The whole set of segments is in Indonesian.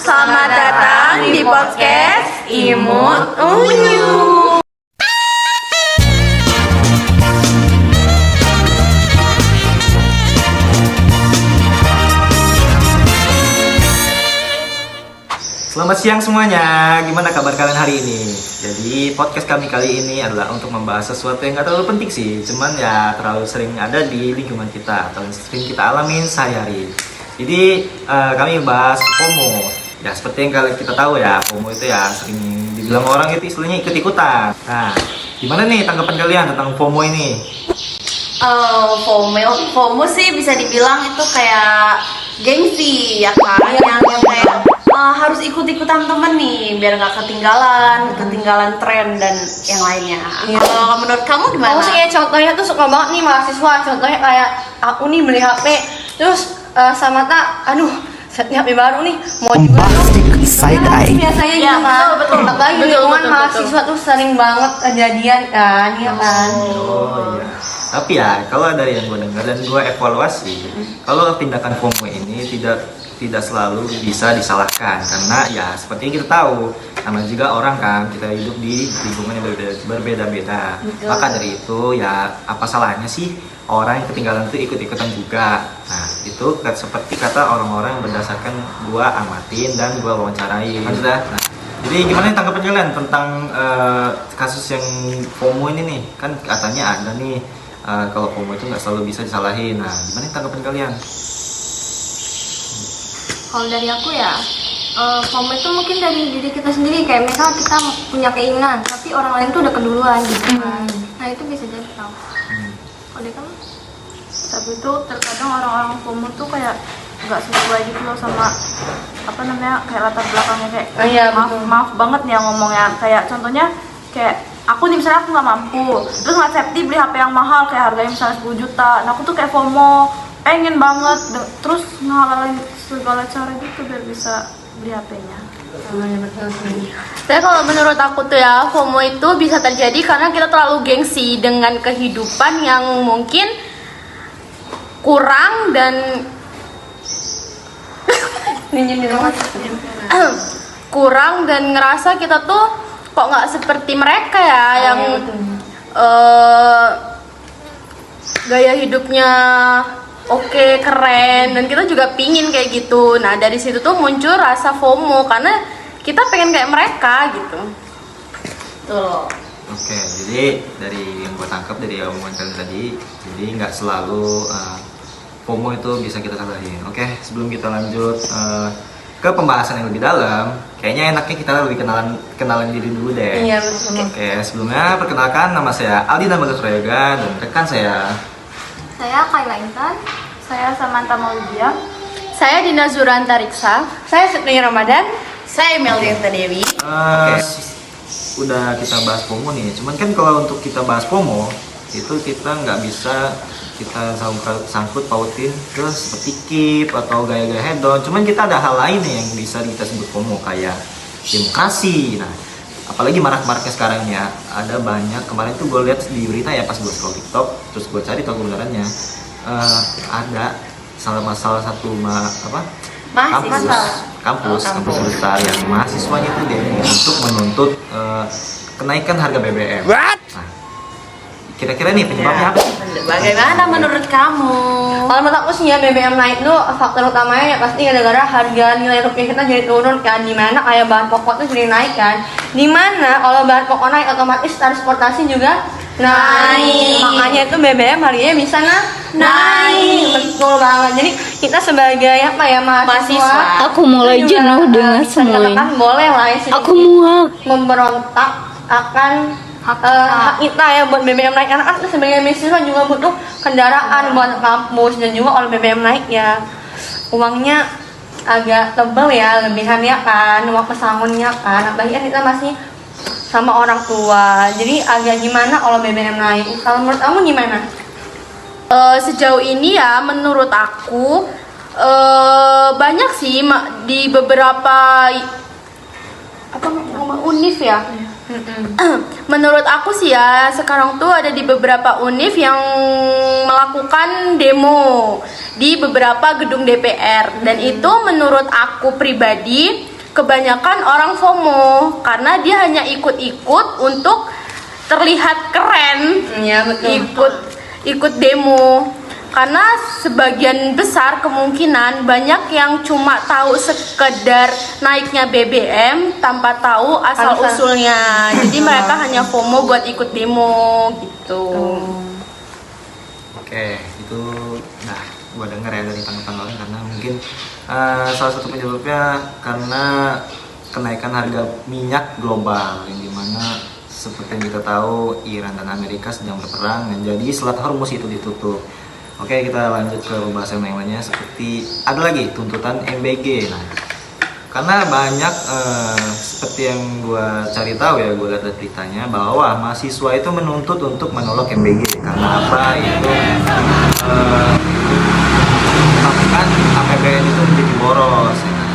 Selamat datang di podcast Imut Unyu. Selamat siang semuanya, gimana kabar kalian hari ini? Jadi podcast kami kali ini adalah untuk membahas sesuatu yang gak terlalu penting sih, cuman ya terlalu sering ada di lingkungan kita atau sering kita alamin sehari-hari. Jadi kami bahas FOMO. Ya seperti yang kalian kita tahu ya, FOMO itu ya sering dibilang orang itu istilahnya ikut-ikutan. Nah, gimana nih tanggapan kalian tentang FOMO ini? FOMO sih bisa dibilang itu kayak gengsi ya kan, yang kayak harus ikut-ikutan temen nih biar nggak ketinggalan tren dan yang lainnya. Kalau menurut kamu gimana? Aku sih kayak contohnya tuh suka banget nih mahasiswa. Contohnya kayak aku nih beli HP, terus sama set HP baru nih mau juga tuh. Side eye. Biasanya Ya, gitu kan. betul. Apalagi Betul, lingkungan betul, mahasiswa tuh sering banget kejadian kan, ya kan. Oh iya. Tapi ya kalau dari yang gue dengar dan gue evaluasi, kalau tindakan FOMO ini tidak selalu bisa disalahkan karena ya seperti yang kita tahu, namanya juga orang kan, kita hidup di lingkungan yang berbeda-beda. Maka dari itu ya apa salahnya sih orang yang ketinggalan itu ikut-ikutan juga. Nah itu seperti kata orang-orang yang berdasarkan gue amatin dan gue wawancarai. Sudah. Nah, jadi gimana nih tanggapan kalian tentang kasus yang FOMO ini nih? Kan katanya ada nih kalau FOMO itu nggak selalu bisa disalahin. Nah gimana nih tanggapan kalian? Kalau dari aku ya, FOMO itu mungkin dari diri kita sendiri. Kayak misal kita punya keinginan, tapi orang lain tuh udah keduluan gitu kan. Nah itu bisa jadi tau. Kalau dari kamu? Tapi itu terkadang orang-orang FOMO tuh kayak nggak sesuai gitu loh sama kayak latar belakangnya kayak maaf banget nih yang ngomongnya, kayak contohnya kayak aku nih misalnya aku nggak mampu, terus nggak safety beli HP yang mahal kayak harganya misalnya 10 juta. Nah aku tuh kayak FOMO, pengen banget terus ngehalalin segala cara gitu biar bisa beli HP-nya. Tapi kalau menurut aku tuh ya, FOMO itu bisa terjadi karena kita terlalu gengsi dengan kehidupan yang mungkin kurang dan kurang dan ngerasa kita tuh kok nggak seperti mereka ya yang gaya hidupnya oke, keren, dan kita juga pingin kayak gitu. Nah dari situ tuh muncul rasa FOMO karena kita pengen kayak mereka gitu. Tuh. Oke, jadi dari yang gue tangkap dari omongan kalian tadi, jadi nggak selalu FOMO itu bisa kita salahin. Oke, sebelum kita lanjut ke pembahasan yang lebih dalam, kayaknya enaknya kita lebih kenalan diri dulu deh. Iya betul. Oke, sebelumnya perkenalkan, nama saya Aldi Namaga Surayoga dan rekan saya. Saya Kayla Intan. Saya Samantha Maudia. Saya Dina Zuranta Riksa. Saya Setni Ramadan. Saya Meldianta Dewi. Oke, udah kita bahas FOMO nih. Cuman kan kalau untuk kita bahas FOMO itu kita nggak bisa kita sangkut pautin ke seperti keep atau gaya-gaya hedon. Cuman kita ada hal lain nih yang bisa kita sebut FOMO kayak demokrasi. Nah, apalagi marak-maraknya sekarang ya, ada banyak. Kemarin tuh gue lihat di berita ya pas gue scroll TikTok, terus gue cari tahu kebenarannya, ada salah satu kampus besar yang mahasiswanya itu demo untuk menuntut kenaikan harga BBM. Nah, kira-kira nih penyebabnya apa? Bagaimana menurut kamu? Kalau menurut aku sih ya, BBM naik tuh faktor utamanya ya pasti gara-gara harga nilai rupiah kita jadi turun kan, dimana kayak bahan pokok tuh jadi naik kan, dimana kalau bahan pokok naik otomatis transportasi juga naik, makanya itu BBM harganya bisa naik. Betul banget. Jadi kita sebagai mahasiswa, Aku mulai jenuh dengan semua ini. boleh lah ya Aku muak. memberontak akan hak kita ya buat BBM naik. Karena kan sebagai mahasiswa juga butuh kendaraan buat kampus, dan juga kalau BBM naik ya uangnya agak tebel ya, lebihan ya kan, uang pesangonnya kan, apalagi kan kita masih sama orang tua, jadi agak gimana kalau BBM naik. Kalau menurut kamu gimana? Sejauh ini ya menurut aku banyak sih di beberapa univ ya. Menurut aku sih ya, sekarang tuh ada di beberapa univ yang melakukan demo di beberapa gedung DPR, dan itu menurut aku pribadi kebanyakan orang FOMO karena dia hanya ikut-ikut untuk terlihat keren, Iya, betul. ikut demo. Karena sebagian besar kemungkinan banyak yang cuma tahu sekedar naiknya BBM tanpa tahu asal usulnya. Jadi mereka hanya FOMO buat ikut demo gitu. Oke, itu nah gua dengar ya dari tanggapan orang karena mungkin salah satu penyebabnya karena kenaikan harga minyak global yang dimana seperti yang kita tahu Iran dan Amerika sedang berperang dan jadi Selat Hormuz itu ditutup. Oke, kita lanjut ke pembahasan yang lainnya seperti ada lagi tuntutan MBG. Nah, karena banyak seperti yang gue cari tahu ya, gue lihat dari beritanya bahwa mahasiswa itu menuntut untuk menolak MBG karena apa? Itu menyebabkan APBN itu menjadi boros. Ya.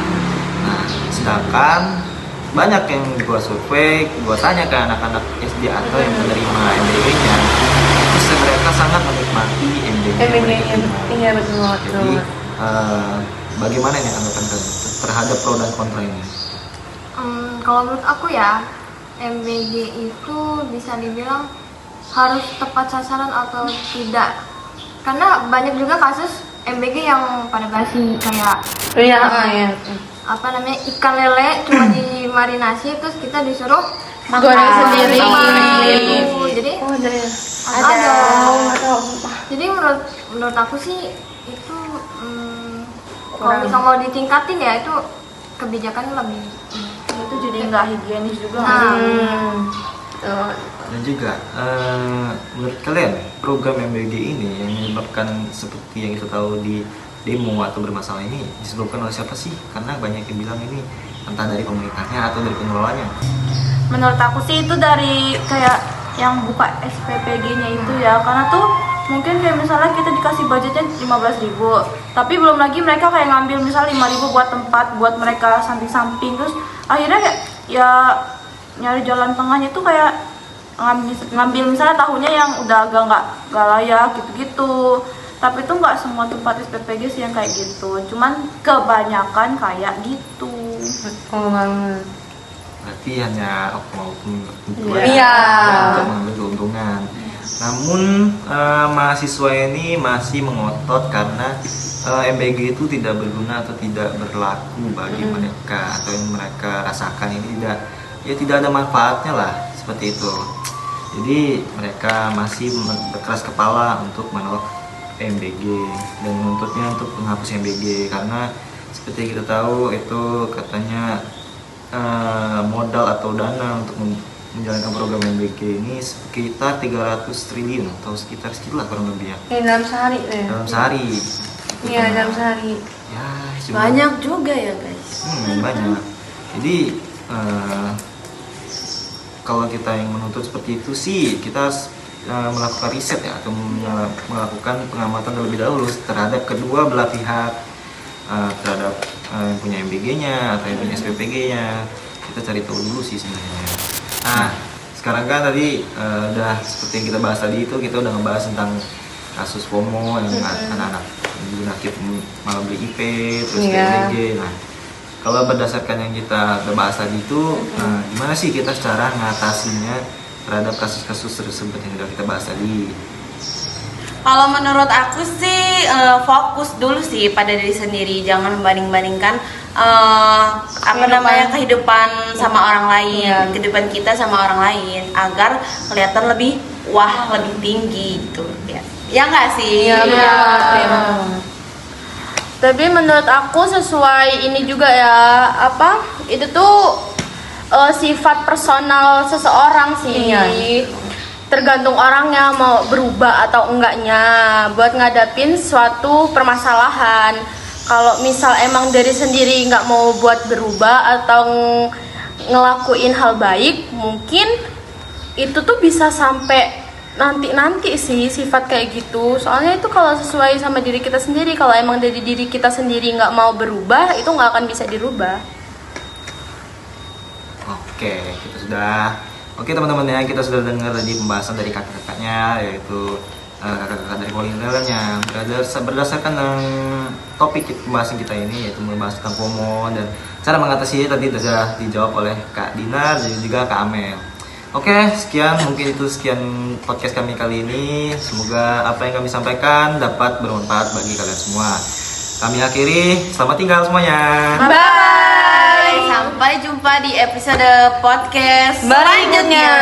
Nah, sedangkan banyak yang gue survei, gue tanya ke anak-anak SD atau yang menerima MBG-nya, terus mereka sangat menikmati MBG-nya. Iya, betul. Jadi bagaimana nih tanggapan kalian terhadap pro dan kontra ini? Kalau menurut aku ya, MBG itu bisa dibilang harus tepat sasaran atau tidak. Karena banyak juga kasus MBG yang pada basi kayak Iya. apa namanya ikan lele cuma dimarinasi terus kita disuruh Goreng sendiri. Jadi Ada. jadi menurut aku sih itu kalau misal mau ditingkatin ya itu kebijakan lebih Itu jadi nggak higienis juga. Dan juga menurut kalian program MBG ini yang menyebabkan seperti yang kita tahu di demo atau bermasalah ini disebabkan oleh siapa sih? Karena banyak yang bilang ini entah dari pemerintahnya atau dari pengelolanya. Menurut aku sih itu dari kayak yang buka SPPG-nya itu ya, karena tuh mungkin kayak misalnya kita dikasih budgetnya 15.000, tapi belum lagi mereka kayak ngambil misalnya 5.000 buat tempat buat mereka samping-samping, terus akhirnya kayak ya nyari jalan tengahnya tuh kayak ngambil misalnya tahunya yang udah agak nggak layak gitu-gitu. Tapi itu nggak semua tempat SPPG sih yang kayak gitu, cuman kebanyakan kayak gitu. Betul banget. Berarti hanya oknum tertentu Iya. untuk mengambil keuntungan. Namun mahasiswa ini masih mengotot karena MBG itu tidak berguna atau tidak berlaku bagi mereka atau yang mereka rasakan ini tidak ada manfaatnya lah seperti itu. Jadi mereka masih berkeras kepala untuk menolak MBG dan menuntutnya untuk menghapus MBG karena seperti kita tahu itu katanya modal atau dana untuk menjalankan program MBG ini sekitar 300 triliun atau sekitar segitulah kurang lebih ya. Dalam sehari deh. Dalam sehari. Iya, dalam sehari. Ya, Banyak juga ya guys. banyak. Jadi kalau kita yang menuntut seperti itu sih kita melakukan riset ya atau melakukan pengamatan terlebih dahulu terhadap kedua belah pihak, terhadap yang punya MBG-nya atau yang punya SPPG-nya. Kita cari tahu dulu sih sebenarnya. Nah, sekarang kan tadi udah seperti yang kita bahas tadi itu kita udah ngebahas tentang kasus FOMO yang anak-anak nakit malah beli IP terus ke MBG. Nah, kalau berdasarkan yang kita bahas tadi itu, gimana sih kita cara ngatasinya terhadap kasus-kasus tersebut yang sudah kita bahas tadi? Kalau menurut aku sih fokus dulu sih pada diri sendiri, jangan membanding-bandingkan kehidupan sama orang lain, kehidupan kita sama orang lain agar kelihatan lebih lebih tinggi gitu ya. Ya nggak sih? Iya. Tapi menurut aku sesuai ini juga ya, itu tuh sifat personal seseorang sih. Iya. Tergantung orangnya mau berubah atau enggaknya buat ngadapin suatu permasalahan. Kalau misal emang dari sendiri nggak mau buat berubah atau ngelakuin hal baik, mungkin itu tuh bisa sampai nanti sih sifat kayak gitu. Soalnya itu kalau sesuai sama diri kita sendiri, kalau emang dari diri kita sendiri nggak mau berubah, itu nggak akan bisa dirubah. Oke teman-teman ya, kita sudah dengar tadi pembahasan dari kakak-kakaknya, yaitu kakak-kakak dari koordinatornya. Berdasarkan topik pembahasan kita ini, yaitu membahas tentang FOMO dan cara mengatasi tadi sudah dijawab oleh Kak Dinar dan juga Kak Amel. Oke, sekian podcast kami kali ini. Semoga apa yang kami sampaikan dapat bermanfaat bagi kalian semua. Kami akhiri, selamat tinggal semuanya. Bye. Sampai jumpa di episode podcast Berikutnya.